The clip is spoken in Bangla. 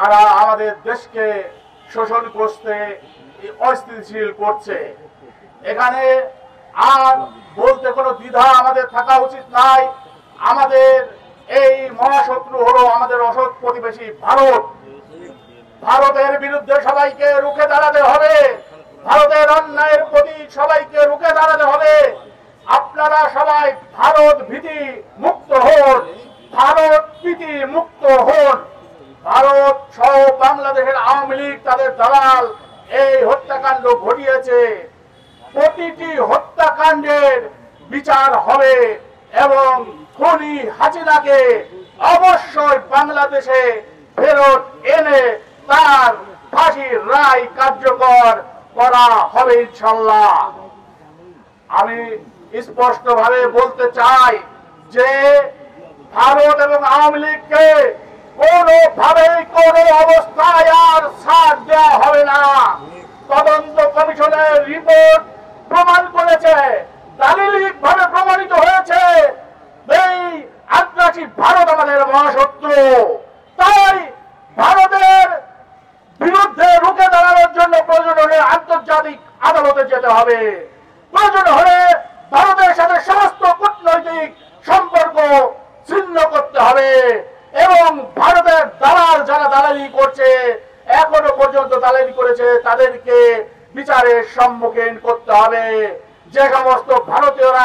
কারা আমাদের দেশকে শোষণ করতে অস্থিতিশীল করছে। এখানে আর বলতে কোনো দ্বিধা আমাদের থাকা উচিত নাই। আমাদের এই মহাশত্রু হলো আমাদের অসৎ প্রতিবেশী ভারত। ভারতের বিরুদ্ধে সবাইকে রুখে দাঁড়াতে হবে। ভারতের অন্যায়ের প্রতি সবাইকে রুখে দাঁড়াতে হবে। আপনারা সবাই ভারত ভীতি মুক্ত হন, ভারত প্রীতি মুক্ত হন। ভারত সহ বাংলাদেশের আওয়ামী লীগ তাদের দালাল এই হত্যাকাণ্ড ঘটিয়েছে। প্রতিটি হত্যাকাণ্ডের বিচার হবে এবং খুনি হাসিনাকে অবশ্যই বাংলাদেশে ফেরত এনে তার ফাঁসির রায় কার্যকর করা হবে ইনশাআল্লাহ। আমি স্পষ্টভাবে বলতে চাই যে ভারত এবং আওয়ামী লীগকে কোনোভাবেই কোনো অবস্থায় আর ছাড় দেওয়া হবে না। তদন্ত কমিশনের রিপোর্ট প্রমাণ করেছে, দালিলিকভাবে প্রমাণিত হয়েছে এই আগ্রাসী ভারত আমাদের মহাশত্রু। তাই ভারতের বিরুদ্ধে রুখে দাঁড়ানোর জন্য প্রয়োজন হলে আন্তর্জাতিক আদালতে যেতে হবে। প্রয়োজন হলে ভারতের সাথে সমস্ত কূটনৈতিক সম্পর্ক ছিন্ন করতে হবে এবং ভারতের দালাল যারা দালালি করছে, এখনো পর্যন্ত দালালি করেছে, তাদেরকে বিচারের সম্মুখীন করতে হবে। যে সমস্ত ভারতীয়রা